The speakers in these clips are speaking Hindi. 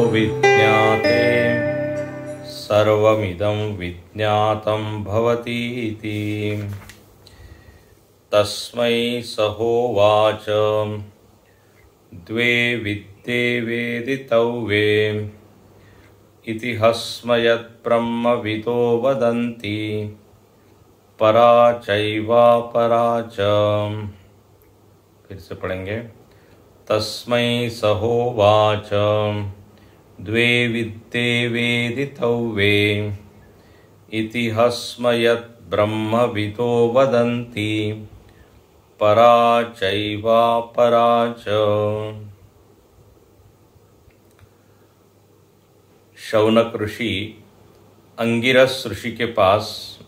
विज्ञाते सर्वमिदं विज्ञातं भवतीति। तस्मै सहोवाच द्वे विद्ये वेदितव्ये इति हस्मयद्ब्रह्मविदो वदन्ति परा चैवापरा च। फिर से पढ़ेंगे। तस्मै सहोवाच द्वे विद्ये वेदितव्ये इति हस्मयद्ब्रह्मविदो वदन्ति परा चैवापरा च। शौनक ऋषि अंगिरस ऋषि के पास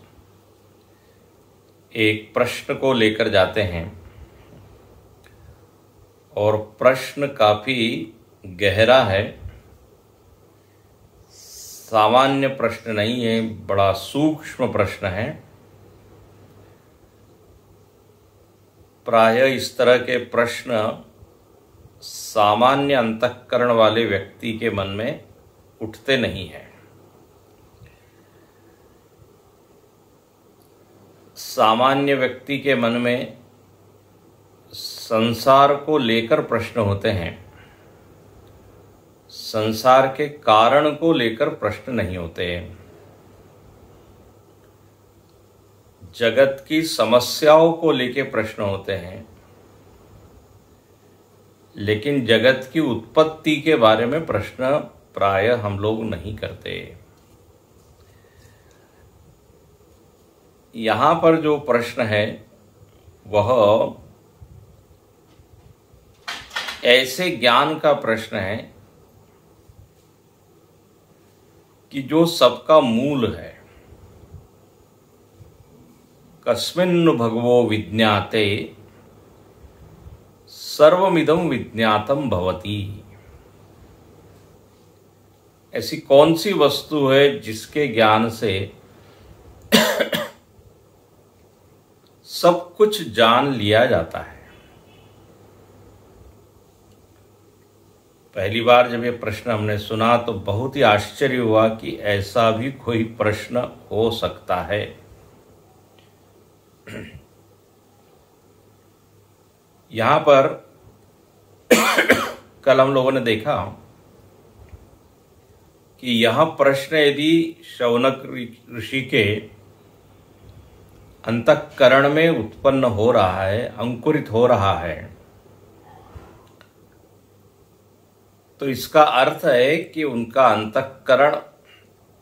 एक प्रश्न को लेकर जाते हैं और प्रश्न काफी गहरा है, सामान्य प्रश्न नहीं है, बड़ा सूक्ष्म प्रश्न है। प्रायः इस तरह के प्रश्न सामान्य अंतःकरण वाले व्यक्ति के मन में उठते नहीं हैं। सामान्य व्यक्ति के मन में संसार को लेकर प्रश्न होते हैं, संसार के कारण को लेकर प्रश्न नहीं होते। जगत की समस्याओं को लेकर प्रश्न होते हैं, लेकिन जगत की उत्पत्ति के बारे में प्रश्न प्रायः हम लोग नहीं करते। यहाँ पर जो प्रश्न है वह ऐसे ज्ञान का प्रश्न है कि जो सबका मूल है। कस्मिन् भगवो विज्ञाते सर्वमिदं विज्ञातं भवति। ऐसी कौन सी वस्तु है जिसके ज्ञान से सब कुछ जान लिया जाता है। पहली बार जब ये प्रश्न हमने सुना तो बहुत ही आश्चर्य हुआ कि ऐसा भी कोई प्रश्न हो सकता है। यहाँ पर कल हम लोगों ने देखा कि यह प्रश्न यदि शौनक ऋषि के अंतःकरण में उत्पन्न हो रहा है, अंकुरित हो रहा है, तो इसका अर्थ है कि उनका अंतःकरण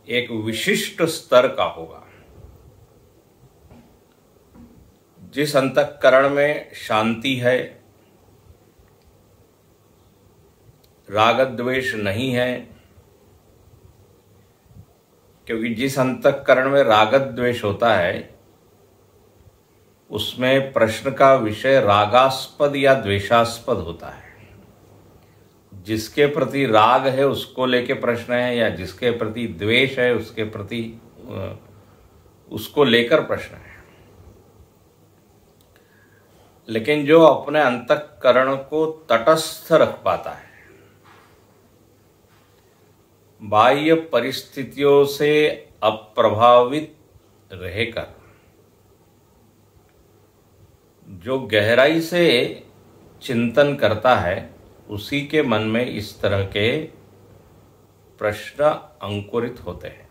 एक विशिष्ट स्तर का होगा। जिस अंतःकरण में शांति है, राग द्वेष नहीं है, क्योंकि जिस अंतःकरण में राग द्वेष होता है उसमें प्रश्न का विषय रागास्पद या द्वेषास्पद होता है। जिसके प्रति राग है उसको लेके प्रश्न है, या जिसके प्रति द्वेष है उसके प्रति उसको लेकर प्रश्न है। लेकिन जो अपने अंतःकरण को तटस्थ रख पाता है, बाह्य परिस्थितियों से अप्रभावित रहकर, जो गहराई से चिंतन करता है, उसी के मन में इस तरह के प्रश्न अंकुरित होते हैं।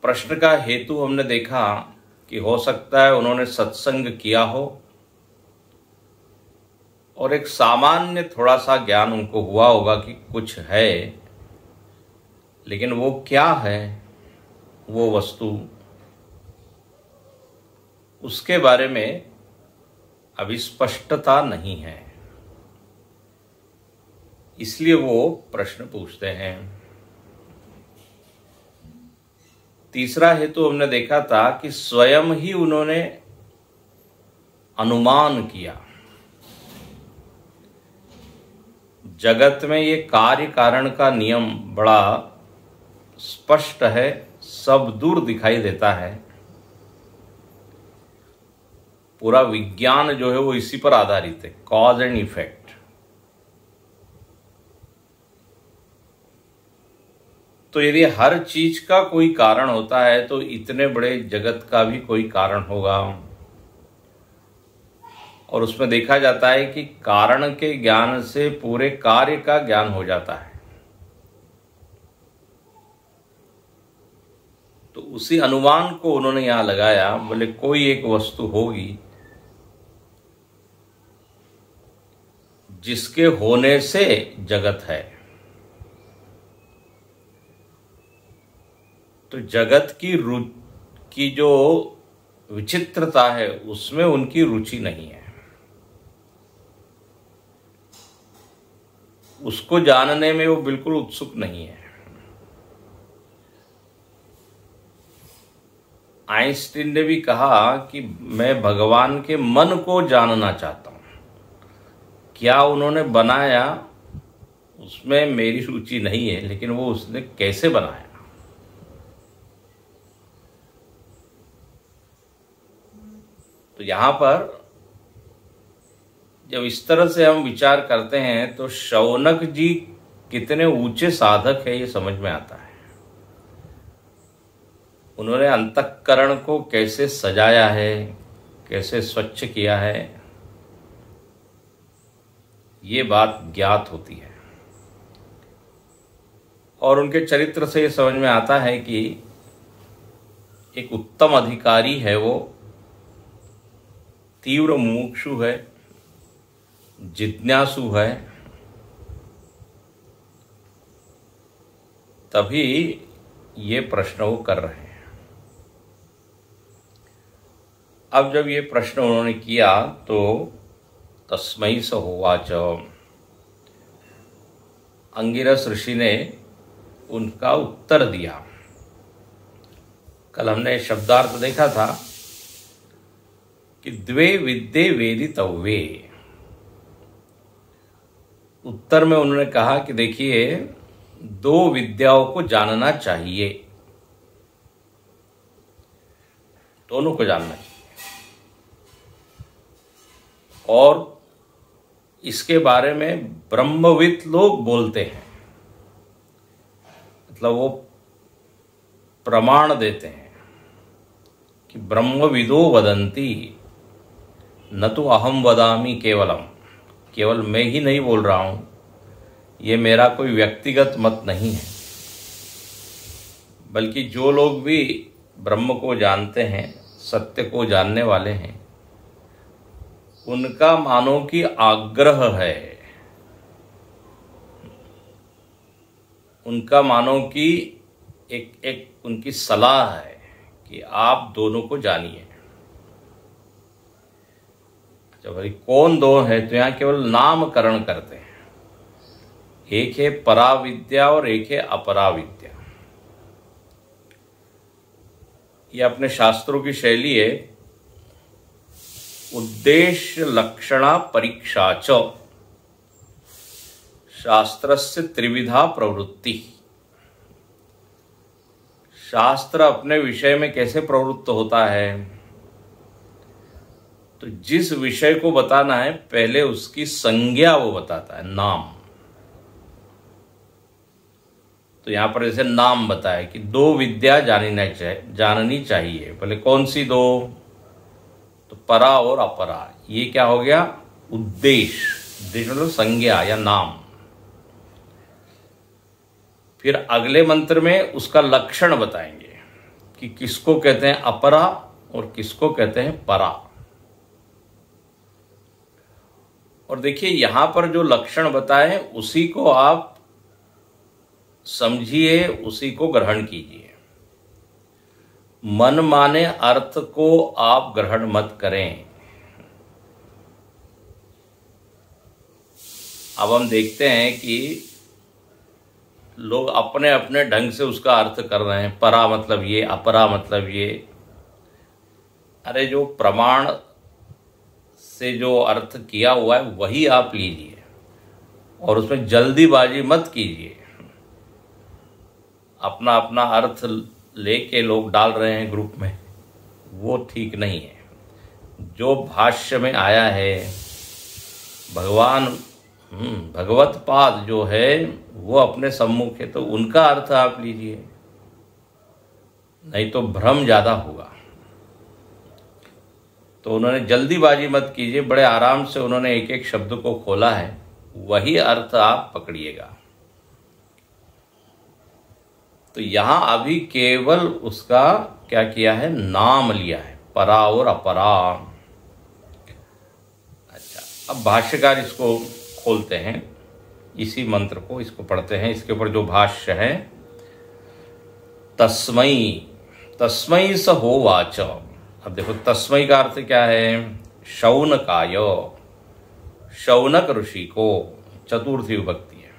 प्रश्न का हेतु हमने देखा कि हो सकता है उन्होंने सत्संग किया हो और एक सामान्य थोड़ा सा ज्ञान उनको हुआ होगा कि कुछ है, लेकिन वो क्या है, वो वस्तु, उसके बारे में अभी स्पष्टता नहीं है। इसलिए वो प्रश्न पूछते हैं। तीसरा हेतु हमने देखा था कि स्वयं ही उन्होंने अनुमान किया। जगत में ये कार्य कारण का नियम बड़ा स्पष्ट है, सब दूर दिखाई देता है। पूरा विज्ञान जो है वो इसी पर आधारित है, कॉज एंड इफेक्ट। तो यदि हर चीज का कोई कारण होता है तो इतने बड़े जगत का भी कोई कारण होगा। और उसमें देखा जाता है कि कारण के ज्ञान से पूरे कार्य का ज्ञान हो जाता है। तो उसी अनुमान को उन्होंने यहां लगाया, बोले कोई एक वस्तु होगी जिसके होने से जगत है। तो जगत की जो विचित्रता है उसमें उनकी रुचि नहीं है, उसको जानने में वो बिल्कुल उत्सुक नहीं है। आइंस्टीन ने भी कहा कि मैं भगवान के मन को जानना चाहता हूं, क्या उन्होंने बनाया उसमें मेरी रुचि नहीं है, लेकिन वो उसने कैसे बनाया। तो यहां पर जब इस तरह से हम विचार करते हैं तो शौनक जी कितने ऊंचे साधक है ये समझ में आता है। उन्होंने अंतःकरण को कैसे सजाया है, कैसे स्वच्छ किया है, ये बात ज्ञात होती है। और उनके चरित्र से ये समझ में आता है कि एक उत्तम अधिकारी है, वो तीव्र मुमुक्षु है, जिज्ञासु है, तभी ये प्रश्न वो कर रहे हैं। अब जब ये प्रश्न उन्होंने किया तो तस्मै स होवाच, अंगिरस ऋषि ने उनका उत्तर दिया। कल हमने शब्दार्थ देखा था कि द्वे विद्ये वेदितव्ये। उत्तर में उन्होंने कहा कि देखिए, दो विद्याओं को जानना चाहिए, दोनों को जानना चाहिए। और इसके बारे में ब्रह्मविद लोग बोलते हैं, मतलब वो प्रमाण देते हैं कि ब्रह्मविदो वदन्ति न तो अहम वदामि केवलम, केवल मैं ही नहीं बोल रहा हूं, ये मेरा कोई व्यक्तिगत मत नहीं है, बल्कि जो लोग भी ब्रह्म को जानते हैं, सत्य को जानने वाले हैं, उनका मानो कि आग्रह है, उनका मानो कि एक उनकी सलाह है कि आप दोनों को जानिए। अच्छा भाई, कौन दो है? तो यहाँ केवल नामकरण करते हैं। एक है पराविद्या और एक है अपराविद्या। ये अपने शास्त्रों की शैली है। उद्देश्य लक्षणा परीक्षा च शास्त्रस्य त्रिविधा प्रवृत्ति। शास्त्र अपने विषय में कैसे प्रवृत्त होता है? तो जिस विषय को बताना है पहले उसकी संज्ञा वो बताता है, नाम। तो यहां पर जैसे नाम बताया कि दो विद्या जाननी चाहिए। पहले कौन सी दो? तो परा और अपरा। ये क्या हो गया? उद्देश्य मतलब संज्ञा या नाम। फिर अगले मंत्र में उसका लक्षण बताएंगे कि किसको कहते हैं अपरा और किसको कहते हैं परा। और देखिए यहां पर जो लक्षण बताए उसी को आप समझिए, उसी को ग्रहण कीजिए। मन माने अर्थ को आप ग्रहण मत करें। अब हम देखते हैं कि लोग अपने अपने ढंग से उसका अर्थ कर रहे हैं। परा मतलब ये, अपरा मतलब ये। अरे जो प्रमाण से जो अर्थ किया हुआ है वही आप लीजिए और उसमें जल्दीबाजी मत कीजिए। अपना अपना अर्थ लेके लोग डाल रहे हैं ग्रुप में, वो ठीक नहीं है। जो भाष्य में आया है, भगवान भगवत पाद जो है वो अपने सम्मुख है, तो उनका अर्थ आप लीजिए, नहीं तो भ्रम ज्यादा होगा। तो उन्होंने जल्दीबाजी मत कीजिए, बड़े आराम से उन्होंने एक एक शब्द को खोला है, वही अर्थ आप पकड़िएगा। तो यहां अभी केवल उसका क्या किया है, नाम लिया है, परा और अपरा। अच्छा, अब भाष्यकार इसको खोलते हैं, इसी मंत्र को, इसको पढ़ते हैं। इसके ऊपर जो भाष्य है, तस्मै तस्मै स होवाच। अब देखो तस्मै का अर्थ क्या है, शौनकाय, शौनक ऋषि को, चतुर्थी विभक्ति है,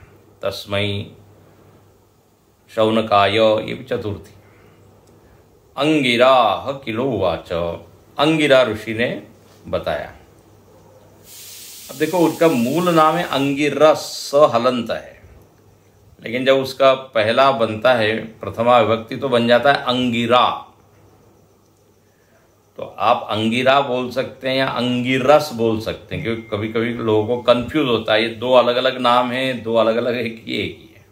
तस्मै शौनकाय, ये भी चतुर्थी। अंगिरा किलो वाच, अंगिरा ऋषि ने बताया। अब देखो उसका मूल नाम है अंगिरस, स हलंत है, लेकिन जब उसका पहला बनता है प्रथमा विभक्ति तो बन जाता है अंगिरा। तो आप अंगिरा बोल सकते हैं या अंगिरस बोल सकते हैं, क्योंकि कभी कभी लोगों को कंफ्यूज होता है, ये दो अलग अलग नाम हैं, दो अलग अलग एक ही है।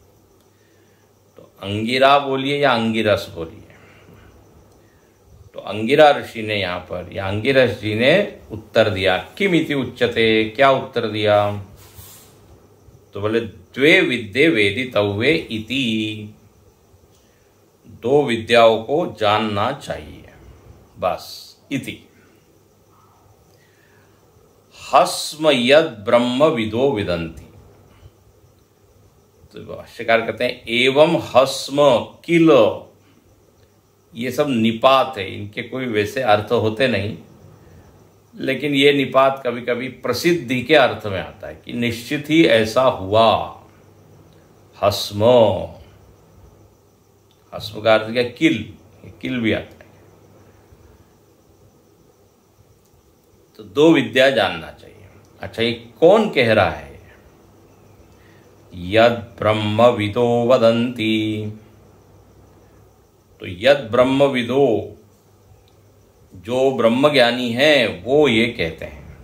तो अंगिरा बोलिए या अंगिरस बोलिए। तो अंगिरा ऋषि ने यहाँ पर, या अंगिरस जी ने उत्तर दिया, किम इति उच्यते, क्या उत्तर दिया, तो बोले द्वे विद्ये वेदितव्ये इति, दो विद्याओं को जानना चाहिए, बस। इति हस्म यद ब्रह्म विदो विदन्ति। तो भाष्यकार कहते हैं एवं हस्म किल, ये सब निपात है, इनके कोई वैसे अर्थ होते नहीं, लेकिन ये निपात कभी कभी प्रसिद्धि के अर्थ में आता है कि निश्चित ही ऐसा हुआ। हस्म, हस्म का अर्थ क्या, किल, किल भी आता है। तो दो विद्या जानना चाहिए। अच्छा, ये कौन कह रहा है, यद ब्रह्म विदो वदन्ति। तो यद ब्रह्म विदो, जो ब्रह्म ज्ञानी है वो ये कहते हैं।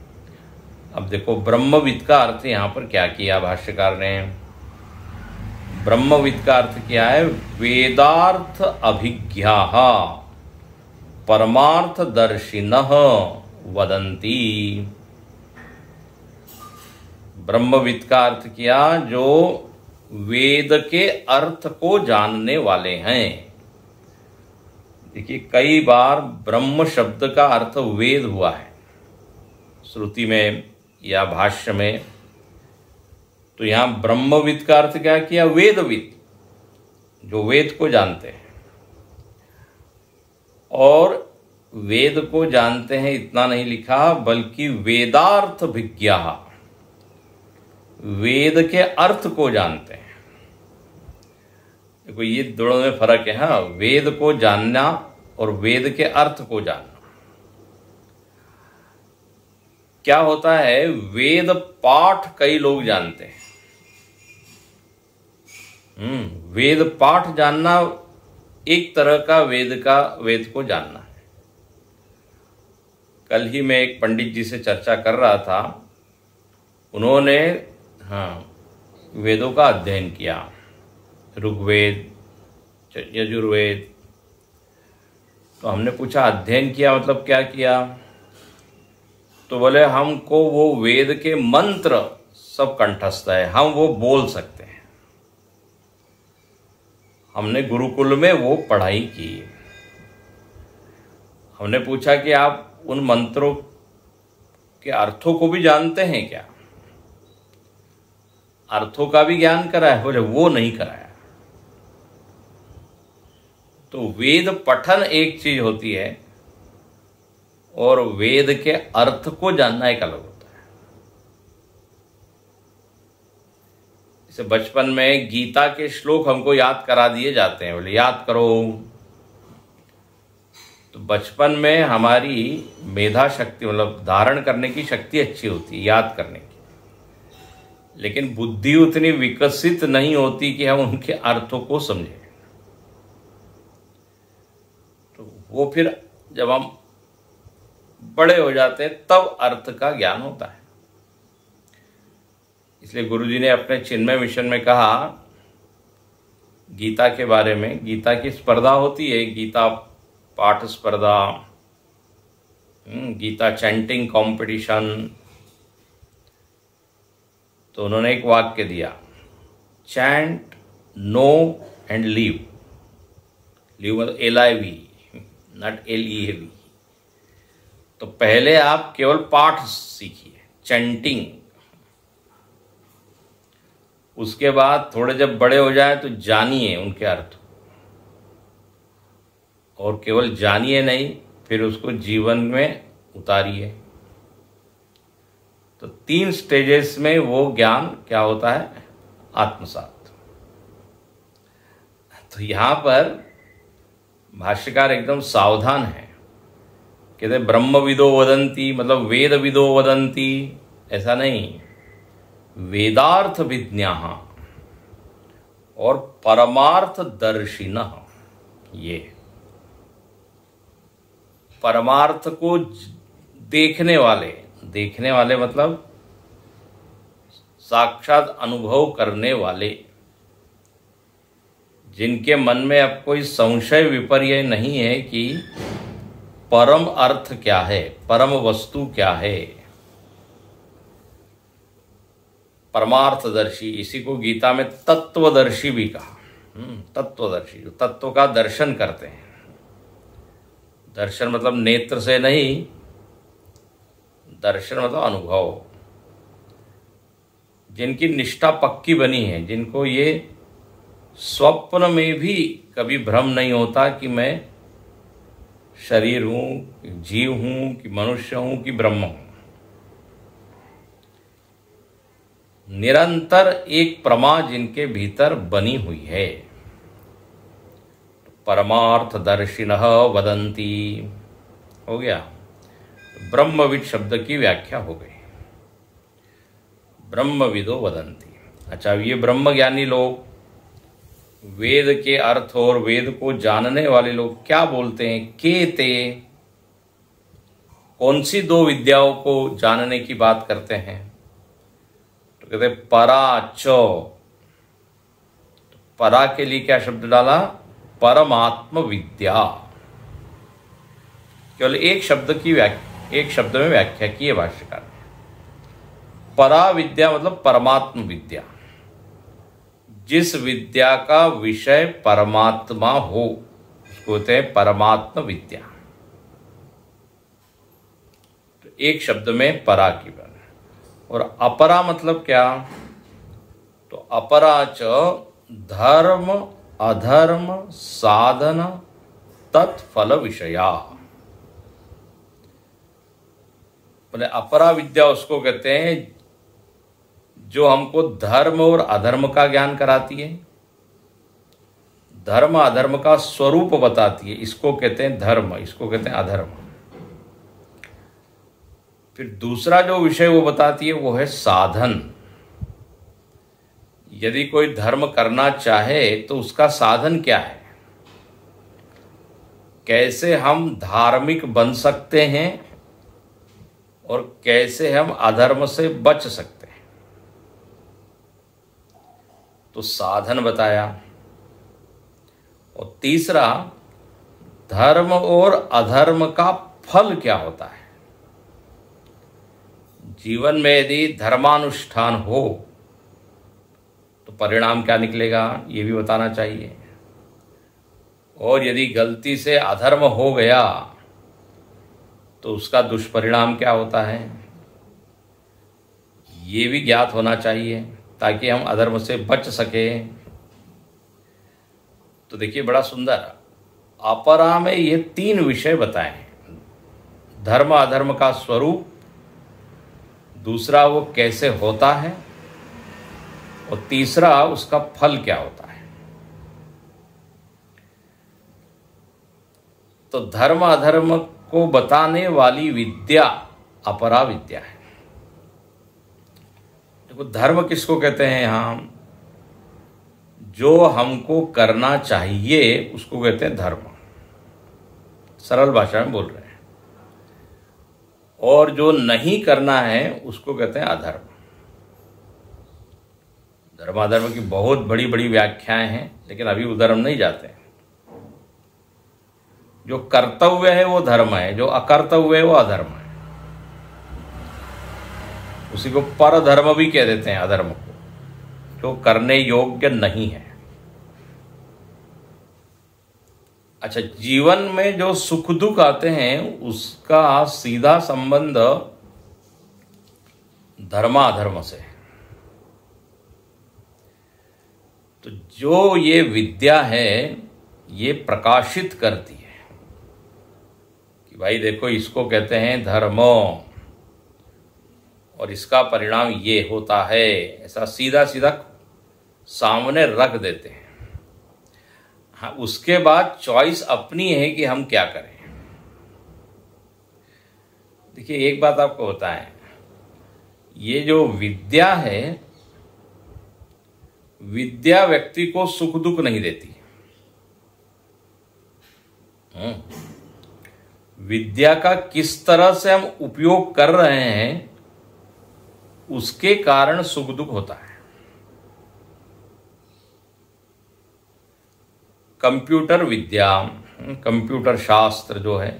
अब देखो ब्रह्मविद का अर्थ यहां पर क्या किया भाष्यकार ने, ब्रह्मविद का अर्थ क्या है, वेदार्थ अभिज्ञाः परमार्थ दर्शिनः वदन्ति। ब्रह्मविद का अर्थ किया जो वेद के अर्थ को जानने वाले हैं। देखिए कई बार ब्रह्म शब्द का अर्थ वेद हुआ है श्रुति में या भाष्य में, तो यहां ब्रह्मविद का अर्थ क्या किया, वेदविद, जो वेद को जानते हैं। और वेद को जानते हैं इतना नहीं लिखा, बल्कि वेदार्थ विज्ञा, वेद के अर्थ को जानते हैं। देखो ये दोनों में फर्क है। हाँ, वेद को जानना और वेद के अर्थ को जानना। क्या होता है, वेद पाठ कई लोग जानते हैं। वेद पाठ जानना एक तरह का वेद को जानना है। कल ही मैं एक पंडित जी से चर्चा कर रहा था, उन्होंने वेदों का अध्ययन किया, ऋग्वेद, यजुर्वेद। तो हमने पूछा अध्ययन किया मतलब क्या किया, तो बोले हमको वो वेद के मंत्र सब कंठस्थ है, हम वो बोल सकते हैं। हमने गुरुकुल में वो पढ़ाई की। हमने पूछा कि आप उन मंत्रों के अर्थों को भी जानते हैं क्या, अर्थों का भी ज्ञान कराया, बोले वो नहीं कराया। तो वेद पठन एक चीज होती है और वेद के अर्थ को जानना एक अलग होता है। जैसे बचपन में गीता के श्लोक हमको याद करा दिए जाते हैं, बोले याद करो। तो बचपन में हमारी मेधा शक्ति, मतलब धारण करने की शक्ति अच्छी होती है, याद करने की, लेकिन बुद्धि उतनी विकसित नहीं होती कि हम उनके अर्थों को समझें। तो वो फिर जब हम बड़े हो जाते हैं तब अर्थ का ज्ञान होता है। इसलिए गुरुजी ने अपने चिन्मय मिशन में कहा गीता के बारे में, गीता की स्पर्धा होती है, गीता पाठ स्पर्धा, गीता चैंटिंग कंपटीशन। तो उन्होंने एक वाक्य दिया, chant, know and live. Live मतलब LIV, नॉट LEAV। तो पहले आप केवल पाठ सीखिए, चैंटिंग। उसके बाद थोड़े जब बड़े हो जाए तो जानिए उनके अर्थ, और केवल जानिए नहीं, फिर उसको जीवन में उतारिए। तो 3 स्टेजेस में वो ज्ञान क्या होता है, आत्मसात। तो यहां पर भाष्यकार एकदम सावधान है, कहते ब्रह्मविदो वदंती, मतलब वेद विदो वदंती, ऐसा नहीं, वेदार्थ विज्ञाः और परमार्थ दर्शिनः। ये परमार्थ को देखने वाले मतलब साक्षात अनुभव करने वाले, जिनके मन में अब कोई संशय विपर्य नहीं है कि परम अर्थ क्या है, परम वस्तु क्या है। परमार्थदर्शी, इसी को गीता में तत्वदर्शी भी कहा। तत्वदर्शी, जो तत्व का दर्शन करते हैं। दर्शन मतलब नेत्र से नहीं, दर्शन मतलब अनुभव। जिनकी निष्ठा पक्की बनी है, जिनको ये स्वप्न में भी कभी भ्रम नहीं होता कि मैं शरीर हूं, जीव हूं, कि मनुष्य हूं, कि ब्रह्म हूं। निरंतर एक प्रमा जिनके भीतर बनी हुई है। परमार्थ दर्शिनः वदंती हो गया। ब्रह्मविद शब्द की व्याख्या हो गई, ब्रह्मविदो वदंती। अच्छा, ये ब्रह्मज्ञानी लोग, वेद के अर्थ और वेद को जानने वाले लोग क्या बोलते हैं, केते, कौन सी 2 विद्याओं को जानने की बात करते हैं? तो कहते परा च। परा के लिए क्या शब्द डाला, परमात्म विद्या। केवल एक शब्द में व्याख्या की है भाष्यकार ने। परा विद्या मतलब परमात्म विद्या, जिस विद्या का विषय परमात्मा हो उसको कहते हैं परमात्म विद्या। तो एक शब्द में परा की बात। और अपरा मतलब क्या, तो अपरा च धर्म अधर्म साधन तत्फल विषया। बोले अपरा विद्या उसको कहते हैं जो हमको धर्म और अधर्म का ज्ञान कराती है, धर्म अधर्म का स्वरूप बताती है, इसको कहते हैं धर्म, इसको कहते हैं अधर्म। फिर दूसरा जो विषय वो बताती है वो है साधन। यदि कोई धर्म करना चाहे तो उसका साधन क्या है, कैसे हम धार्मिक बन सकते हैं और कैसे हम अधर्म से बच सकते हैं, तो साधन बताया। और तीसरा, धर्म और अधर्म का फल क्या होता है। जीवन में यदि धर्मानुष्ठान हो तो परिणाम क्या निकलेगा, ये भी बताना चाहिए। और यदि गलती से अधर्म हो गया तो उसका दुष्परिणाम क्या होता है, ये भी ज्ञात होना चाहिए ताकि हम अधर्म से बच सके। तो देखिए बड़ा सुंदर अपरा में ये 3 विषय बताए हैं। धर्म अधर्म का स्वरूप, दूसरा वो कैसे होता है, और तीसरा उसका फल क्या होता है। तो धर्म अधर्म को बताने वाली विद्या अपरा विद्या है। देखो धर्म किसको कहते हैं, यहां जो हमको करना चाहिए उसको कहते हैं धर्म, सरल भाषा में बोल रहे हैं। और जो नहीं करना है उसको कहते हैं अधर्म। धर्म अधर्म की बहुत बड़ी बड़ी व्याख्याएं हैं, लेकिन अभी उधर हम नहीं जाते हैं। जो कर्तव्य है वो धर्म है, जो अकर्तव्य है वो अधर्म है। उसी को पर धर्म भी कह देते हैं, अधर्म को, जो करने योग्य नहीं है। अच्छा, जीवन में जो सुख दुख आते हैं उसका सीधा संबंध धर्माधर्म से है। तो जो ये विद्या है ये प्रकाशित करती है कि भाई देखो, इसको कहते हैं धर्म और इसका परिणाम ये होता है, ऐसा सीधा सीधा सामने रख देते हैं। हाँ, उसके बाद चॉइस अपनी है कि हम क्या करें। देखिए, एक बात आपको बताएं, ये जो विद्या है, विद्या व्यक्ति को सुख दुख नहीं देती। विद्या का किस तरह से हम उपयोग कर रहे हैं उसके कारण सुख दुख होता है। कंप्यूटर विद्या, कंप्यूटर शास्त्र जो है,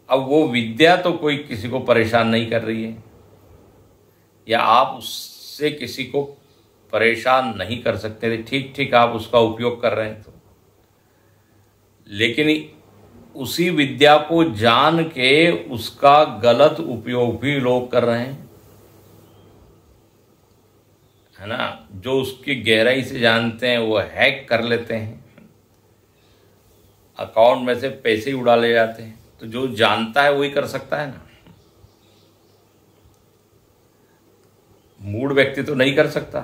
अब वो विद्या तो कोई किसी को परेशान नहीं कर रही है, या आप उससे किसी को परेशान नहीं कर सकते थे, ठीक ठीक आप उसका उपयोग कर रहे हैं तो। लेकिन उसी विद्या को जान के उसका गलत उपयोग भी लोग कर रहे हैं, है ना। जो उसकी गहराई से जानते हैं वो हैक कर लेते हैं, अकाउंट में से पैसे ही उड़ा ले जाते हैं। तो जो जानता है वही कर सकता है ना, मूढ़ व्यक्ति तो नहीं कर सकता।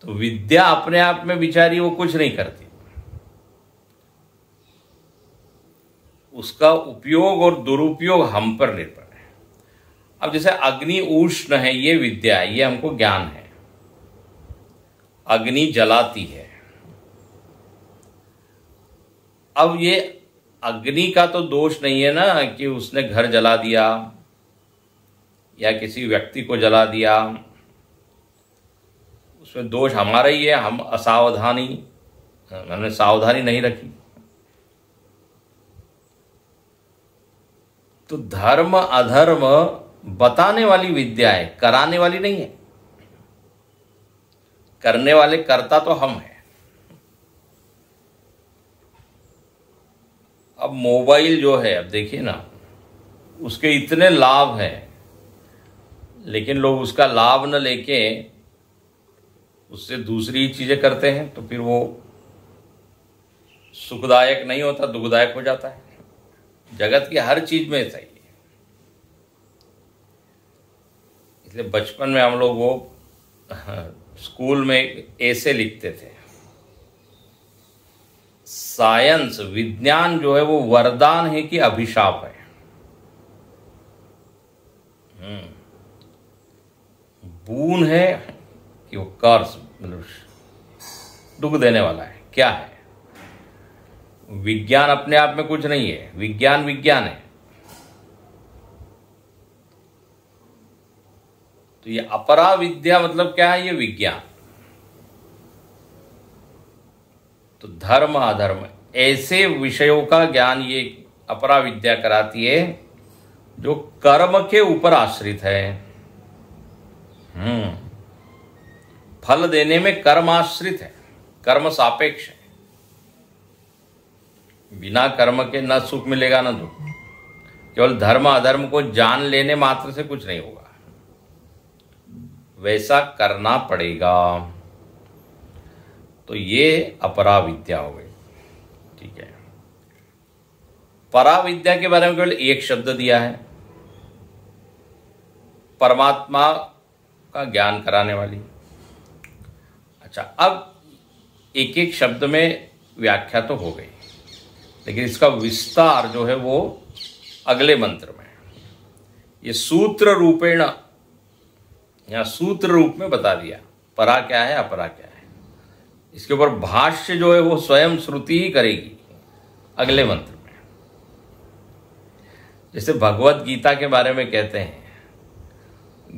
तो विद्या अपने आप में बिचारी वो कुछ नहीं करती, उसका उपयोग और दुरुपयोग हम पर निर्भर है। अब जैसे अग्नि उष्ण है, ये विद्या है, ये हमको ज्ञान है। अग्नि जलाती है। अब ये अग्नि का तो दोष नहीं है ना कि उसने घर जला दिया या किसी व्यक्ति को जला दिया, उसमें दोष हमारा ही है, हम असावधानी, हमने सावधानी नहीं रखी। तो धर्म अधर्म बताने वाली विद्या है, कराने वाली नहीं है। करने वाले कर्ता तो हम हैं। अब मोबाइल जो है, अब देखिए ना, उसके इतने लाभ हैं, लेकिन लोग उसका लाभ न लेके उससे दूसरी चीजें करते हैं, तो फिर वो सुखदायक नहीं होता, दुखदायक हो जाता है। जगत की हर चीज में ऐसा ही है। इसलिए बचपन में हम लोग वो स्कूल में ऐसे लिखते थे, साइंस, विज्ञान जो है वो वरदान है कि अभिशाप है। बून है कि वो कर्स, मतलब दुख देने वाला है। क्या है? विज्ञान अपने आप में कुछ नहीं है, विज्ञान विज्ञान है। तो ये अपरा विद्या मतलब क्या है? ये विज्ञान। तो धर्म अधर्म ऐसे विषयों का ज्ञान ये अपरा विद्या कराती है जो कर्म के ऊपर आश्रित है। फल देने में कर्म आश्रित है, कर्म सापेक्ष है। बिना कर्म के न सुख मिलेगा न दुख। केवल धर्म अधर्म को जान लेने मात्र से कुछ नहीं होगा, वैसा करना पड़ेगा। तो ये अपरा विद्या हो गई। ठीक है। परा विद्या के बारे में केवल एक शब्द दिया है, परमात्मा का ज्ञान कराने वाली। अच्छा, अब एक एक शब्द में व्याख्या तो हो गई, लेकिन इसका विस्तार जो है वो अगले मंत्र में। ये सूत्र रूपेण, या सूत्र रूप में बता दिया परा क्या है, अपरा क्या है। इसके ऊपर भाष्य जो है वो स्वयं श्रुति ही करेगी अगले मंत्र में। जैसे भगवत गीता के बारे में कहते हैं,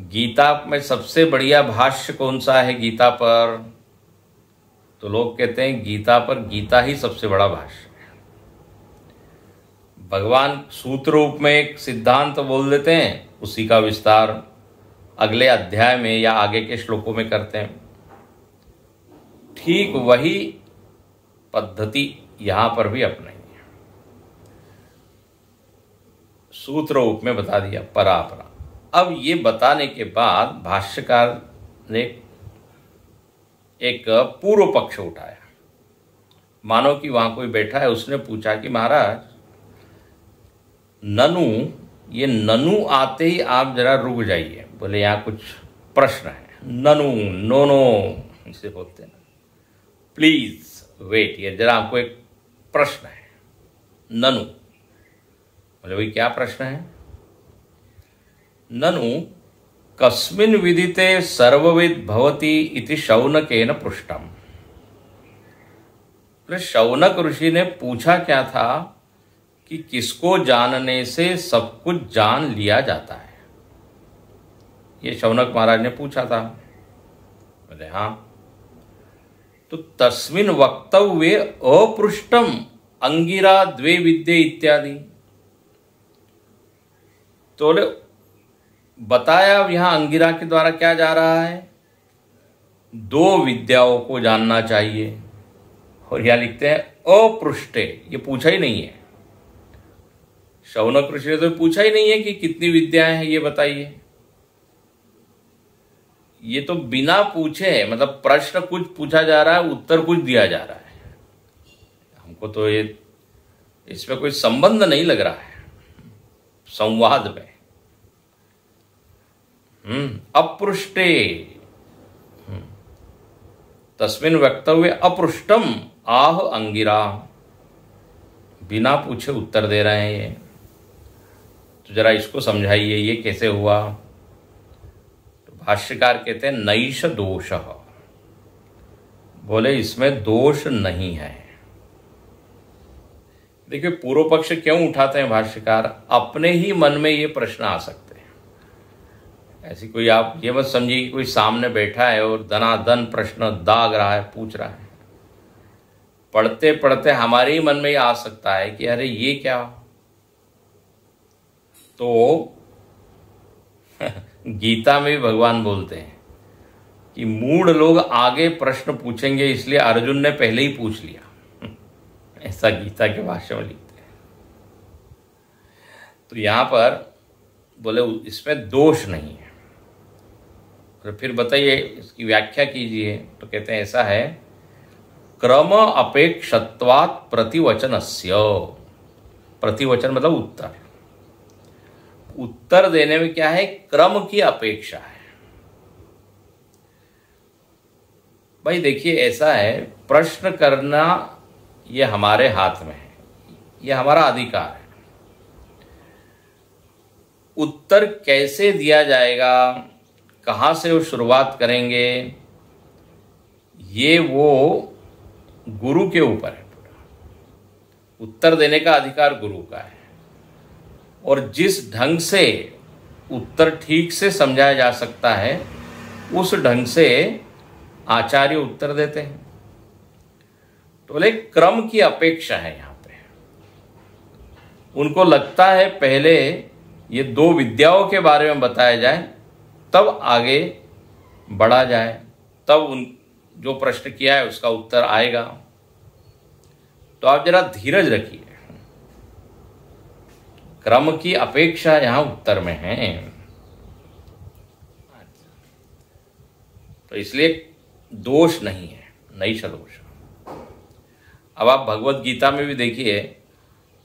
गीता में सबसे बढ़िया भाष्य कौन सा है गीता पर, तो लोग कहते हैं गीता पर गीता ही सबसे बड़ा भाष्य है। भगवान सूत्र रूप में एक सिद्धांत बोल देते हैं, उसी का विस्तार अगले अध्याय में या आगे के श्लोकों में करते हैं। ठीक वही पद्धति यहां पर भी अपनाई है, सूत्र रूप में बता दिया परापरा। अब ये बताने के बाद भाष्यकार ने एक पूर्व पक्ष उठाया, मानो कि वहां कोई बैठा है, उसने पूछा कि महाराज ननु, ये ननु आते ही आप जरा रुक जाइए, बोले यहाँ कुछ प्रश्न है। ननु, नो नो इसे बोलते हैं, प्लीज वेट, ये जरा आपको एक प्रश्न है। ननु, बोले भाई क्या प्रश्न है? ननु कस्मिन् विदिते सर्वविद भवति इति शौनकेन पृष्टम। शौनक ऋषि ने पूछा क्या था कि किसको जानने से सब कुछ जान लिया जाता है, ये शौनक महाराज ने पूछा था। बोले हाँ, तो तस्मिन् वक्तव्ये अपृष्टम अंगिरा द्वे विद्ये इत्यादि, तो बताया यहां अंगिरा के द्वारा क्या जा रहा है, दो विद्याओं को जानना चाहिए। और यहां लिखते हैं अपृष्टे, ये पूछा ही नहीं है, शौनक ऋषि ने तो पूछा ही नहीं है कि कितनी विद्याएं हैं ये बताइए। ये तो बिना पूछे है, मतलब प्रश्न कुछ पूछा जा रहा है, उत्तर कुछ दिया जा रहा है। हमको तो ये इसमें कोई संबंध नहीं लग रहा है संवाद में। अपृष्टे, तस्मिन् वक्तव्ये अपृष्टम आह अंगिरा, बिना पूछे उत्तर दे रहे हैं ये, तो जरा इसको समझाइए ये कैसे हुआ। तो भाष्यकार कहते हैं नैष दोष, बोले इसमें दोष नहीं है। देखिए पूर्व पक्ष क्यों उठाते हैं भाष्यकार, अपने ही मन में ये प्रश्न आ सकते हैं। ऐसी कोई आप ये मत समझिए कि कोई सामने बैठा है और दनादन प्रश्न दाग रहा है, पूछ रहा है। पढ़ते पढ़ते हमारे ही मन में ये आ सकता है कि अरे ये क्या, तो गीता में भी भगवान बोलते हैं कि मूढ़ लोग आगे प्रश्न पूछेंगे, इसलिए अर्जुन ने पहले ही पूछ लिया, ऐसा गीता के भाष्य में लिखते हैं। तो यहां पर बोले इसमें दोष नहीं है। और फिर बताइए इसकी व्याख्या कीजिए, तो कहते हैं ऐसा है, क्रम अपेक्षत्वात् प्रतिवचनस्य, प्रतिवचन मतलब उत्तर, उत्तर देने में क्या है, क्रम की अपेक्षा है। भाई देखिए ऐसा है, प्रश्न करना ये हमारे हाथ में है, ये हमारा अधिकार है। उत्तर कैसे दिया जाएगा, कहाँ से वो शुरुआत करेंगे, ये वो गुरु के ऊपर है पूरा। उत्तर देने का अधिकार गुरु का है, और जिस ढंग से उत्तर ठीक से समझाया जा सकता है उस ढंग से आचार्य उत्तर देते हैं। तो बोले क्रम की अपेक्षा है यहाँ पे। उनको लगता है पहले ये दो विद्याओं के बारे में बताया जाए, तब आगे बढ़ा जाए, तब उन जो प्रश्न किया है उसका उत्तर आएगा। तो आप जरा धीरज रखिए, क्रम की अपेक्षा यहां उत्तर में है। तो इसलिए दोष नहीं है, नैष दोष। अब आप भगवत गीता में भी देखिए,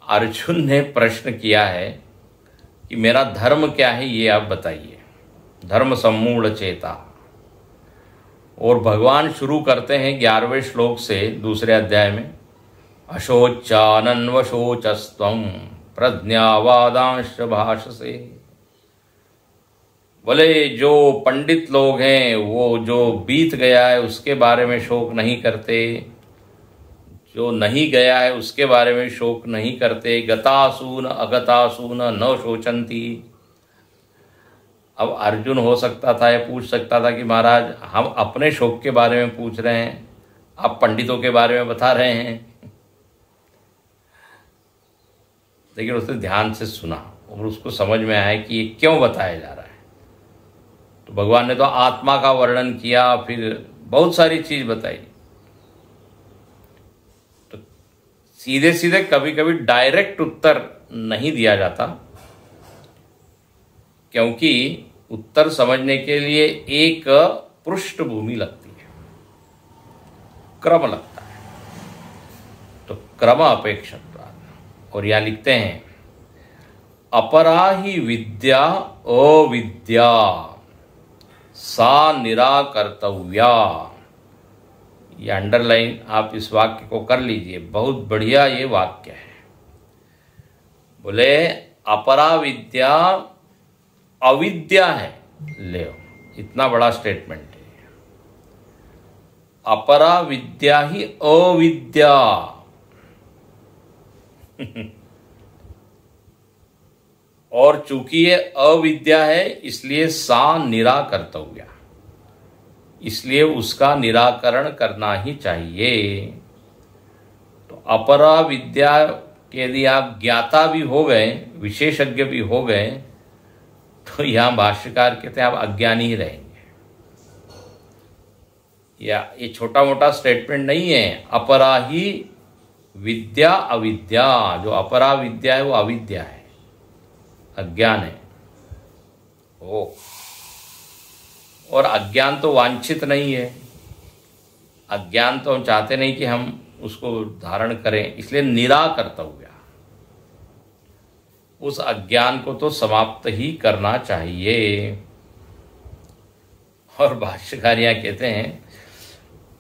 अर्जुन ने प्रश्न किया है कि मेरा धर्म क्या है ये आप बताइए, धर्म सम्मूढ़ चेता। और भगवान शुरू करते हैं 11वें श्लोक से दूसरे अध्याय में, अशोचानन्वशोचस्त्वं प्रज्ञावादांश भाषसे। बोले जो पंडित लोग हैं वो जो बीत गया है उसके बारे में शोक नहीं करते, जो नहीं गया है उसके बारे में शोक नहीं करते। गतासून अगतासून न शोचंती। अब अर्जुन हो सकता था या पूछ सकता था कि महाराज हम अपने शोक के बारे में पूछ रहे हैं, आप पंडितों के बारे में बता रहे हैं। लेकिन उसने ध्यान से सुना और उसको समझ में आया कि ये क्यों बताया जा रहा है। तो भगवान ने तो आत्मा का वर्णन किया, फिर बहुत सारी चीज बताई। तो सीधे सीधे कभी कभी डायरेक्ट उत्तर नहीं दिया जाता, क्योंकि उत्तर समझने के लिए एक पृष्ठभूमि लगती है, क्रम लगता है। तो क्रम अपेक्षित। और यहां लिखते हैं अपरा ही विद्या अविद्या सा निराकर्तव्या। ये अंडरलाइन आप इस वाक्य को कर लीजिए, बहुत बढ़िया ये वाक्य है। बोले अपरा विद्या अविद्या है, ले इतना बड़ा स्टेटमेंट है। अपरा विद्या ही अविद्या। और चूंकि ये अविद्या है इसलिए सा निराकर्तव्या, इसलिए उसका निराकरण करना ही चाहिए। तो अपरा विद्या के यदि आप ज्ञाता भी हो गए, विशेषज्ञ भी हो गए, तो यहां भाष्यकार कहते हैं आप अज्ञानी ही रहेंगे। या ये छोटा मोटा स्टेटमेंट नहीं है। अपरा ही विद्या अविद्या, जो अपरा विद्या है वो अविद्या है, अज्ञान है। ओ, और अज्ञान तो वांछित नहीं है। अज्ञान तो हम चाहते नहीं कि हम उसको धारण करें, इसलिए निराकर्तव्य, उस अज्ञान को तो समाप्त ही करना चाहिए। और भाष्यकार यहां कहते हैं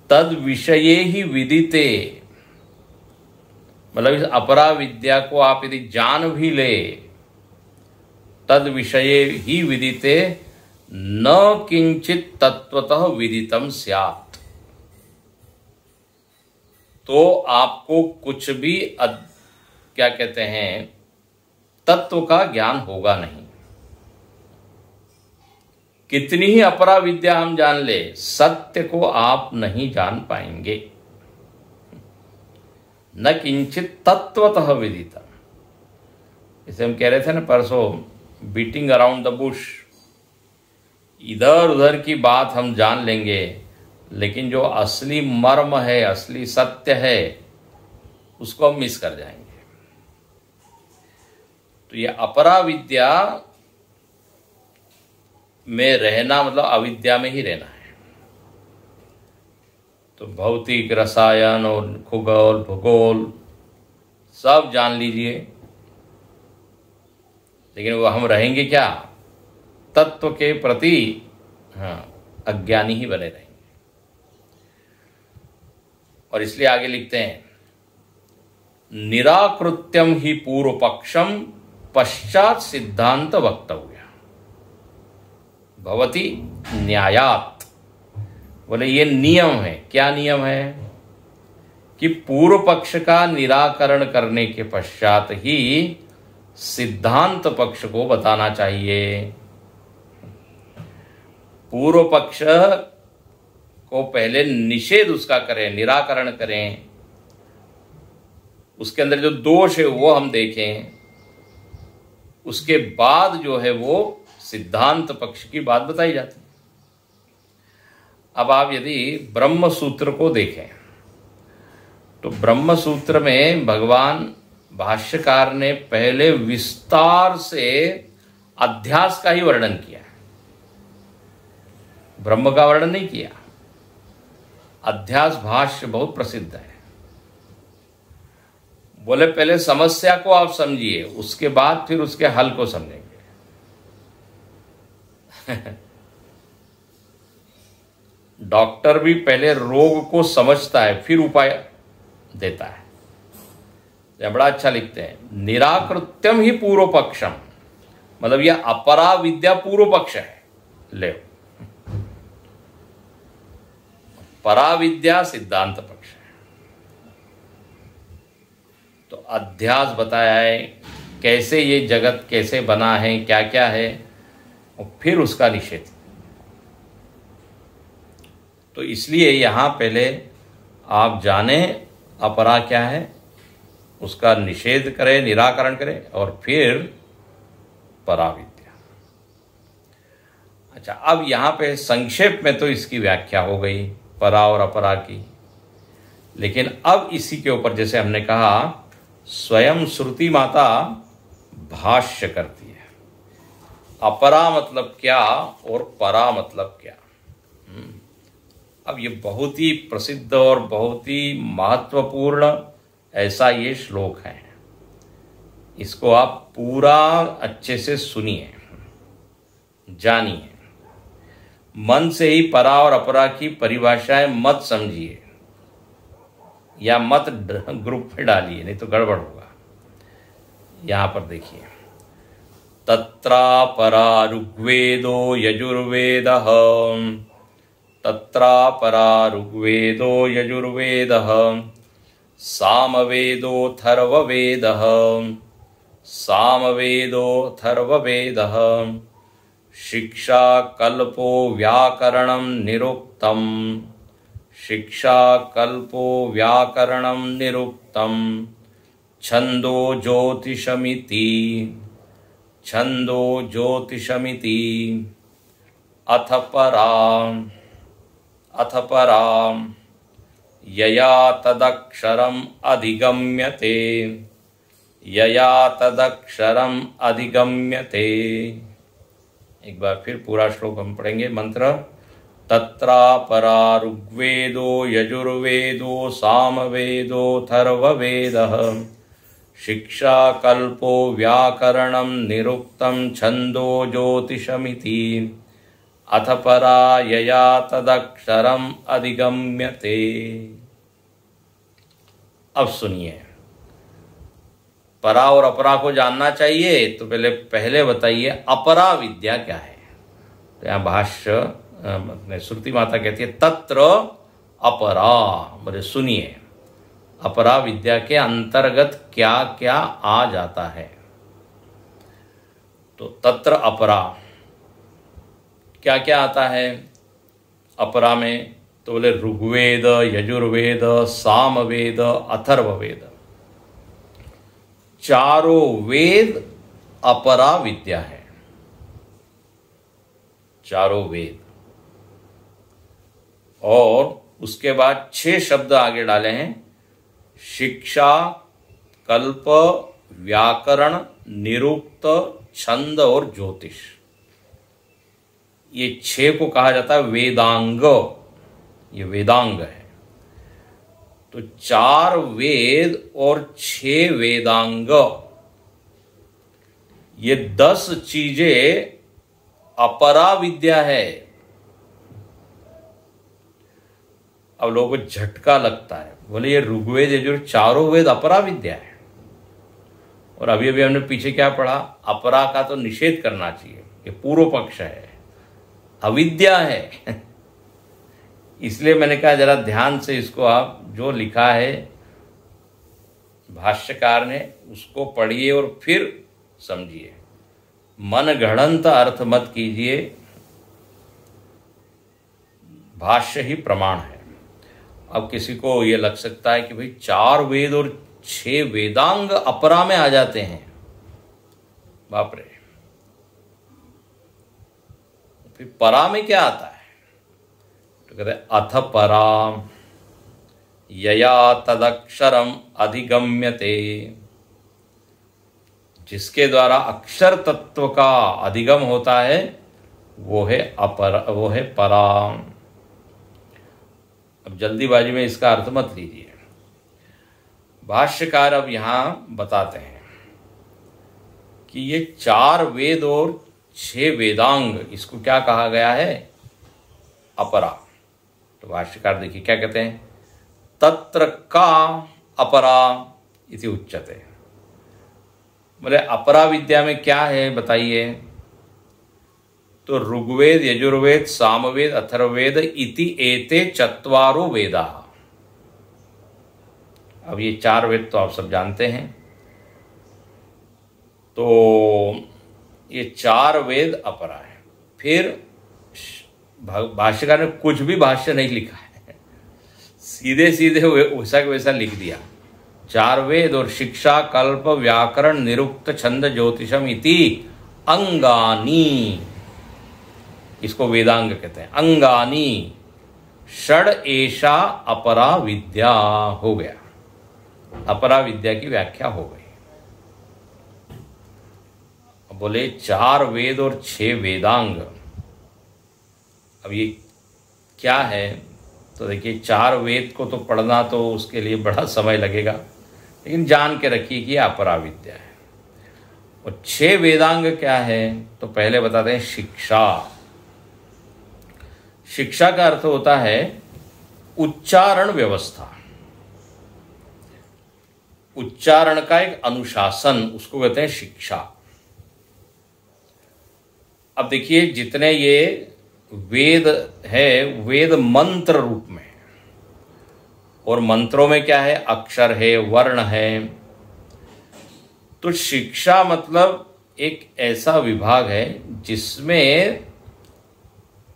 तद विषये ही विदिते, मतलब इस अपरा विद्या को आप यदि जान भी ले, तद विषये ही विदिते न किंचित तत्वतः विदितम स्यात्। तो आपको कुछ भी क्या कहते हैं तत्व का ज्ञान होगा नहीं। कितनी ही अपरा विद्या हम जान ले, सत्य को आप नहीं जान पाएंगे। न किंचित तत्वतः विदितम, इसे हम कह रहे थे ना परसों, बीटिंग अराउंड द बुश। इधर उधर की बात हम जान लेंगे, लेकिन जो असली मर्म है, असली सत्य है, उसको हम मिस कर जाएंगे। तो ये अपरा विद्या में रहना मतलब अविद्या में ही रहना है। तो भौतिक, रसायन और खगोल भूगोल सब जान लीजिए, लेकिन वो हम रहेंगे क्या? तत्व के प्रति अज्ञानी ही बने रहेंगे। और इसलिए आगे लिखते हैं निराकृत्यम ही पूर्व पक्षम पश्चात सिद्धांत वक्तव्य भवति न्यायात। बोले ये नियम है। क्या नियम है? कि पूर्व पक्ष का निराकरण करने के पश्चात ही सिद्धांत पक्ष को बताना चाहिए। पूर्व पक्ष को पहले निषेध उसका करें, निराकरण करें, उसके अंदर जो दोष है वो हम देखें, उसके बाद जो है वो सिद्धांत पक्ष की बात बताई जाती है। अब आप यदि ब्रह्म सूत्र को देखें तो ब्रह्म सूत्र में भगवान भाष्यकार ने पहले विस्तार से अध्यास का ही वर्णन किया, ब्रह्म का वर्णन नहीं किया। अध्यास भाष्य बहुत प्रसिद्ध है। बोले पहले समस्या को आप समझिए, उसके बाद फिर उसके हल को समझेंगे। डॉक्टर भी पहले रोग को समझता है फिर उपाय देता है। बड़ा अच्छा लिखते हैं निराकृत्यम ही पूर्व पक्षम, मतलब यह अपरा विद्या पूर्व पक्ष है। ले परा विद्या सिद्धांत पक्ष है। अध्यास बताया है, कैसे ये जगत कैसे बना है, क्या क्या है, और फिर उसका निषेध। तो इसलिए यहाँ पहले आप जाने अपरा क्या है, उसका निषेध करें, निराकरण करें, और फिर पराविद्या। अच्छा, अब यहाँ पे संक्षेप में तो इसकी व्याख्या हो गई परा और अपरा की, लेकिन अब इसी के ऊपर जैसे हमने कहा स्वयं श्रुति माता भाष्य करती है। अपरा मतलब क्या और परा मतलब क्या। अब ये बहुत ही प्रसिद्ध और बहुत ही महत्वपूर्ण ऐसा ये श्लोक है, इसको आप पूरा अच्छे से सुनिए, जानिए, मन से ही परा और अपरा की परिभाषाएं मत समझिए या मत ग्रुप में डालिए, नहीं तो गड़बड़ होगा। यहां पर देखिए, तत्रा परा ऋग्वेदो यजुर्वेदः, तत्रा परा ऋग्वेदो यजुर्वेदः, सामवेदोऽथर्ववेदः, सामवेदोऽथर्ववेदः, शिक्षा कल्पो व्याकरणं निरुक्तं, शिक्षा कल्पो व्याकरणं निरुक्तं, छंदो ज्योतिषमिति, छंदो ज्योतिषमिति, अथ परा, अथ परा यया तदक्षरम् अधिगम्यते, यया तदक्षरम् अधिगम्यते। एक बार फिर पूरा श्लोक हम पढ़ेंगे मंत्र। तत्रा परा ऋग्वेदो यजुर्वेदो सामवेदोऽथर्ववेदः, शिक्षा कल्पो व्याकरणं निरुक्तं, छंदो ज्योतिषमिति, अथ परा यया तदक्षरम् अधिगम्यते। अब सुनिए, परा और अपरा को जानना चाहिए तो पहले बताइए अपरा विद्या क्या है। तो यहाँ भाष्य श्रुति माता कहती है तत्र अपरा, बोले सुनिए अपरा विद्या के अंतर्गत क्या क्या आ जाता है। तो तत्र अपरा क्या क्या आता है अपरा में, तो बोले ऋग्वेद, यजुर्वेद, सामवेद, अथर्ववेद, चारों वेद अपरा विद्या है। चारों वेद, और उसके बाद 6 शब्द आगे डाले हैं, शिक्षा, कल्प, व्याकरण, निरुक्त, छंद और ज्योतिष। ये 6 को कहा जाता है वेदांग, ये वेदांग है। तो 4 वेद और 6 वेदांग, ये 10 चीजें अपरा विद्या है। अब लोगों को झटका लगता है, बोले ये ऋग्वेद यजुर चारों वेद अपरा विद्या है, और अभी अभी हमने पीछे क्या पढ़ा, अपरा का तो निषेध करना चाहिए, ये पूर्व पक्ष है, अविद्या है। इसलिए मैंने कहा जरा ध्यान से इसको आप जो लिखा है भाष्यकार ने उसको पढ़िए और फिर समझिए, मन गढ़ंत अर्थ मत कीजिए, भाष्य ही प्रमाण है। अब किसी को ये लग सकता है कि भाई 4 वेद और 6 वेदांग अपरा में आ जाते हैं, बाप रे, फिर परा में क्या आता है? तो कहते हैं अथ परा यया तदक्षरम अधिगम्यते, जिसके द्वारा अक्षर तत्व का अधिगम होता है वो है अपर, वो है परा। अब जल्दीबाजी में इसका अर्थ मत लीजिए, भाष्यकार अब यहां बताते हैं कि ये 4 वेद और 6 वेदांग, इसको क्या कहा गया है? अपरा। तो भाष्यकार देखिए क्या कहते हैं, तत्र का अपरा इति उच्यते। बोले अपरा विद्या में क्या है बताइए? तो ऋग्वेद, यजुर्वेद, सामवेद, अथर्ववेद इति एते 4 वेदा। अब ये 4 वेद तो आप सब जानते हैं। तो ये 4 वेद अपरा है। फिर भाष्यकार ने कुछ भी भाष्य नहीं लिखा है, सीधे सीधे वैसा के वैसा लिख दिया। 4 वेद और शिक्षा, कल्प, व्याकरण, निरुक्त, छंद, ज्योतिषम इति अंगानी, इसको वेदांग कहते हैं। अंगानी षड एषा अपरा विद्या हो गया, अपरा विद्या की व्याख्या हो गई। बोले 4 वेद और 6 वेदांग, अब ये क्या है? तो देखिए 4 वेद को तो पढ़ना तो उसके लिए बड़ा समय लगेगा, लेकिन जान के रखिए कि अपरा विद्या है। और 6 वेदांग क्या है? तो पहले बताते हैं शिक्षा। शिक्षा का अर्थ होता है उच्चारण व्यवस्था, उच्चारण का एक अनुशासन, उसको कहते हैं शिक्षा। अब देखिए जितने ये वेद है, वेद मंत्र रूप में, और मंत्रों में क्या है? अक्षर है, वर्ण है। तो शिक्षा मतलब एक ऐसा विभाग है जिसमें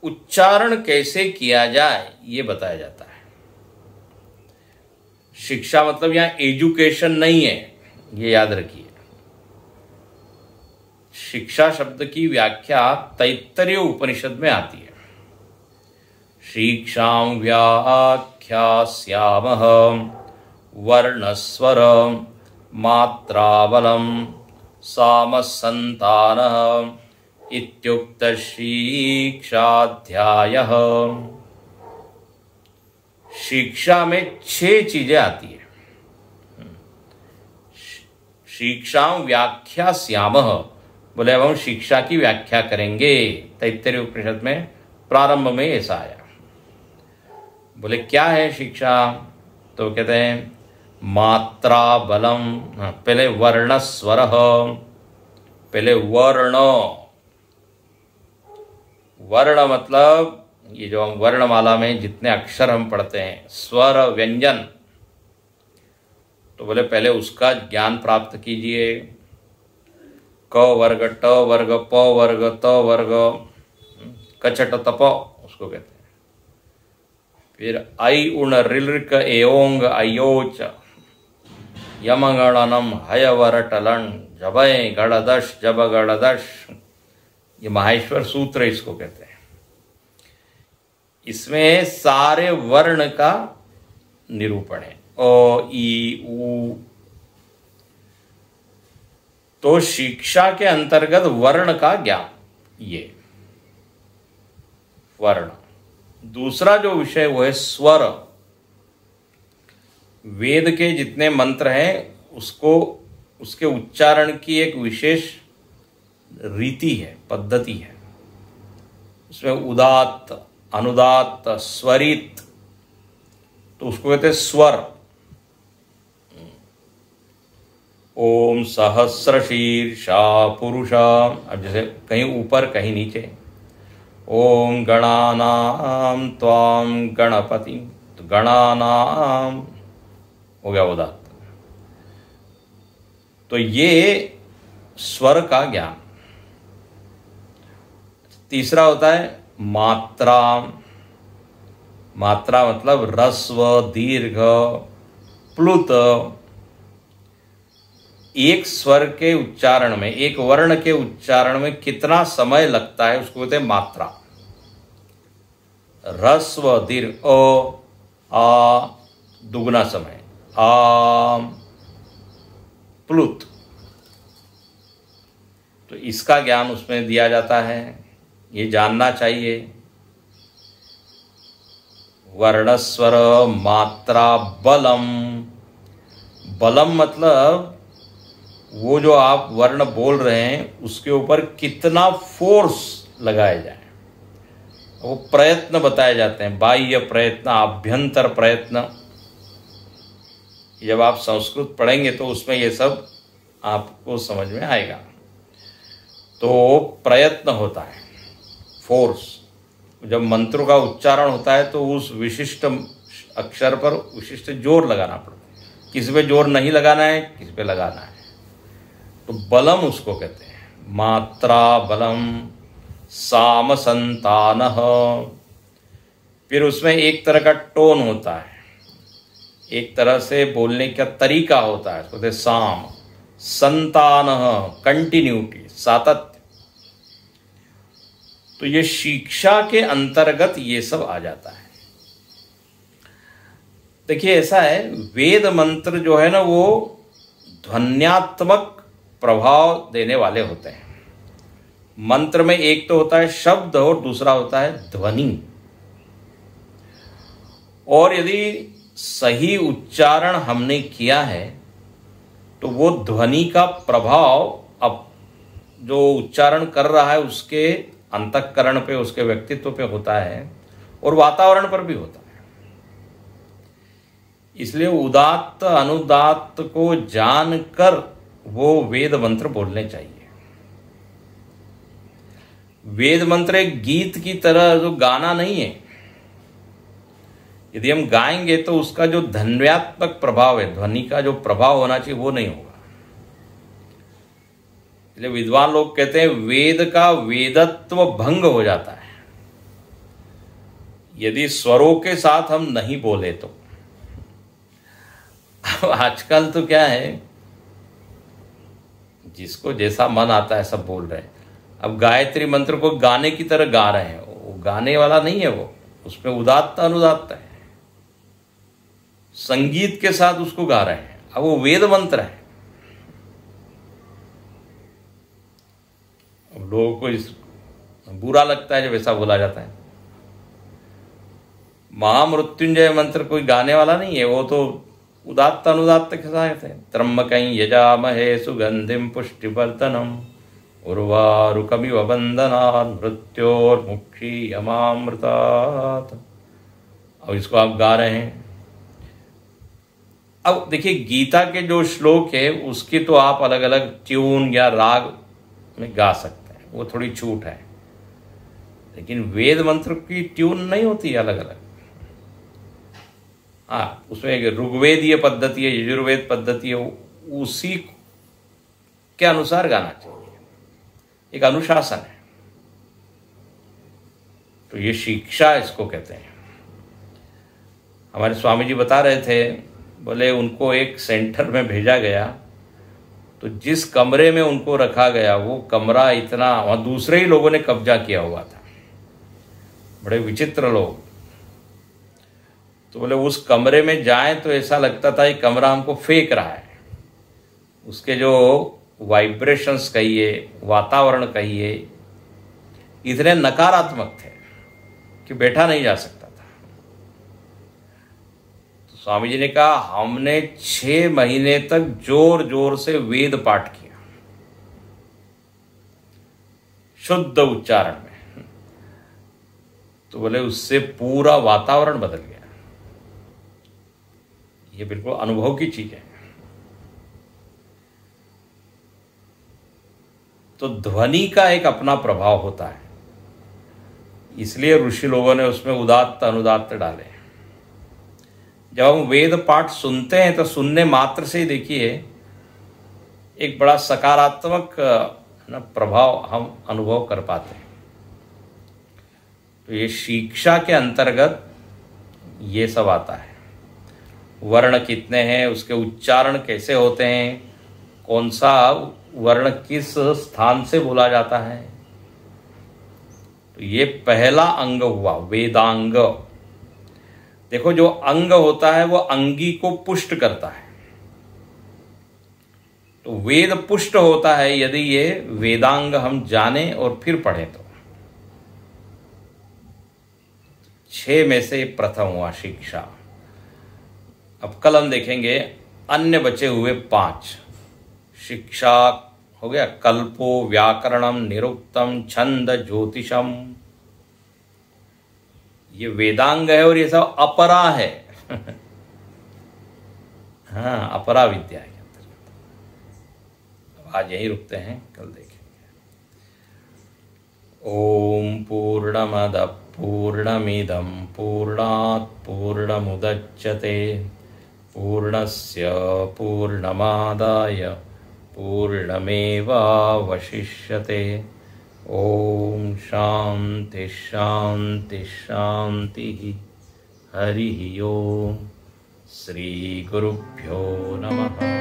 उच्चारण कैसे किया जाए ये बताया जाता है। शिक्षा मतलब यहां एजुकेशन नहीं है, ये याद रखिए। शिक्षा शब्द की व्याख्या तैत्तरीय उपनिषद में आती है। शिक्षां व्याख्यास्यामः वर्णस्वर मात्राबलं सामसंतानः इत्युक्त शिक्षाध्यायः। शिक्षा में 6 चीजें आती है। शिक्षां व्याख्यास्यामः, बोले अब हम शिक्षा की व्याख्या करेंगे। तैत्तरीय उपनिषद में प्रारंभ में ऐसा आया। बोले क्या है शिक्षा? तो कहते हैं मात्रा बलम, पहले वर्ण स्वर, पहले वर्ण मतलब ये जो हम वर्णमाला में जितने अक्षर हम पढ़ते हैं, स्वर व्यंजन, तो बोले पहले उसका ज्ञान प्राप्त कीजिए। क वर्ग, ट वर्ग, प वर्ग, त वर्ग, कचट तप उसको कहते हैं। फिर ऐ उण ऋलृक एओंग अयोच यमगणनम हयवरटलन जबय गणदश जब गणदश, ये माहेश्वर सूत्र इसको कहते हैं। इसमें सारे वर्ण का निरूपण है, अ ई उ। तो शिक्षा के अंतर्गत वर्ण का ज्ञान, ये वर्ण। दूसरा जो विषय वो है स्वर। वेद के जितने मंत्र हैं उसको, उसके उच्चारण की एक विशेष रीति है, पद्धति है। उसमें उदात्त, अनुदात्त, स्वरित, तो उसको कहते हैं स्वर। ओम सहस्रशीर्षा पुरुषा, अब जैसे कहीं ऊपर कहीं नीचे। ओम गणानाम त्वाम गणपति, तो गणानाम हो गया उदात्त। तो ये स्वर का ज्ञान। तीसरा होता है मात्रा। मात्रा मतलब ह्रस्व, दीर्घ, प्लुत। एक स्वर के उच्चारण में, एक वर्ण के उच्चारण में कितना समय लगता है उसको कहते हैं मात्रा। ह्रस्व, दीर्घ, अ आ दुगुना समय, आ प्लुत, तो इसका ज्ञान उसमें दिया जाता है। ये जानना चाहिए। वर्णस्वर मात्रा बलम। बलम मतलब वो जो आप वर्ण बोल रहे हैं उसके ऊपर कितना फोर्स लगाया जाए, वो प्रयत्न बताए जाते हैं। बाह्य प्रयत्न, आभ्यंतर प्रयत्न। जब आप संस्कृत पढ़ेंगे तो उसमें ये सब आपको समझ में आएगा। तो प्रयत्न होता है, फोर्स। जब मंत्रों का उच्चारण होता है तो उस विशिष्ट अक्षर पर विशिष्ट जोर लगाना पड़ता है। किस पे जोर नहीं लगाना है, किस पे लगाना है। तो बलम उसको कहते हैं, मात्रा बलम साम संतानः। फिर उसमें एक तरह का टोन होता है, एक तरह से बोलने का तरीका होता है, उसको कहते हैं साम। संतानः कंटिन्यूटी, सातत्य। तो ये शिक्षा के अंतर्गत ये सब आ जाता है। देखिए ऐसा है, वेद मंत्र जो है ना वो ध्वन्यात्मक प्रभाव देने वाले होते हैं। मंत्र में एक तो होता है शब्द और दूसरा होता है ध्वनि। और यदि सही उच्चारण हमने किया है तो वो ध्वनि का प्रभाव अब जो उच्चारण कर रहा है उसके अंतःकरण पे, उसके व्यक्तित्व पे होता है और वातावरण पर भी होता है। इसलिए उदात्त अनुदात्त को जानकर वो वेद मंत्र बोलने चाहिए। वेद मंत्र एक गीत की तरह जो गाना नहीं है, यदि हम गाएंगे तो उसका जो ध्वन्यात्मक प्रभाव है, ध्वनि का जो प्रभाव होना चाहिए वो नहीं होगा। इसलिए विद्वान लोग कहते हैं वेद का वेदत्व भंग हो जाता है यदि स्वरों के साथ हम नहीं बोले तो। अब आजकल तो क्या है, जिसको जैसा मन आता है सब बोल रहे हैं। अब गायत्री मंत्र को गाने की तरह गा रहे हैं, वो गाने वाला नहीं है, वो उसमें उदात्त अनुदात्त है, संगीत के साथ उसको गा रहे हैं। अब वो वेद मंत्र है। अब लोगों को इस बुरा लगता है जब ऐसा बोला जाता है। महामृत्युंजय मंत्र कोई गाने वाला नहीं है, वो तो उदात्त अनुदात्त के साथ है। त्र्यंबकं यजामहे सुगंधिम पुष्टिवर्धनम उर्वारुकमिव बंधनात् मृत्योर्मुक्षीयमामृतात्। अब इसको आप गा रहे हैं। अब देखिए गीता के जो श्लोक है उसकी तो आप अलग अलग ट्यून या राग में गा सकते हैं, वो थोड़ी छूट है। लेकिन वेद मंत्र की ट्यून नहीं होती अलग अलग। हाँ, उसमें एक ऋग्वेदीय पद्धति है, यजुर्वेद पद्धति है, उसी के अनुसार गाना चाहिए। एक अनुशासन है। तो ये शिक्षा इसको कहते हैं। हमारे स्वामी जी बता रहे थे, बोले उनको एक सेंटर में भेजा गया तो जिस कमरे में उनको रखा गया वो कमरा इतना, वहाँ दूसरे ही लोगों ने कब्जा किया हुआ था, बड़े विचित्र लोग। तो बोले उस कमरे में जाएं तो ऐसा लगता था ये कमरा हमको फेंक रहा है। उसके जो वाइब्रेशंस कहिए, वातावरण कहिए, इतने नकारात्मक थे कि बैठा नहीं जा सकता था। तो स्वामी जी ने कहा हमने 6 महीने तक जोर जोर से वेद पाठ किया, शुद्ध उच्चारण में। तो बोले उससे पूरा वातावरण बदल गया। ये बिल्कुल अनुभव की चीज है। तो ध्वनि का एक अपना प्रभाव होता है, इसलिए ऋषि लोगों ने उसमें उदात्त अनुदात्त डाले। जब हम वेद पाठ सुनते हैं तो सुनने मात्र से ही देखिए एक बड़ा सकारात्मक प्रभाव हम अनुभव कर पाते हैं। तो ये शिक्षा के अंतर्गत ये सब आता है। वर्ण कितने हैं, उसके उच्चारण कैसे होते हैं, कौन सा वर्ण किस स्थान से बोला जाता है। तो ये पहला अंग हुआ वेदांग। देखो जो अंग होता है वो अंगी को पुष्ट करता है। तो वेद पुष्ट होता है यदि ये वेदांग हम जाने और फिर पढ़ें तो। 6 में से प्रथम हुआ शिक्षा। अब कल हम देखेंगे अन्य बचे हुए 5। शिक्षा हो गया, कल्पो व्याकरणम निरुक्तम छंद ज्योतिषम, ये वेदांग है और ये सब अपरा है। हाँ, अपरा विद्या के अंतर्गत। आज यही रुकते हैं, कल देखेंगे। ओम पूर्णमद पूर्णमिदं पूर्णात् पूर्णमुदच्यते पूर्णस्य पूर्णमादाय पूर्णमेवावशिष्यते। ओम शांति शांति शांति। हरि ओम। श्री गुरुभ्यो नमः।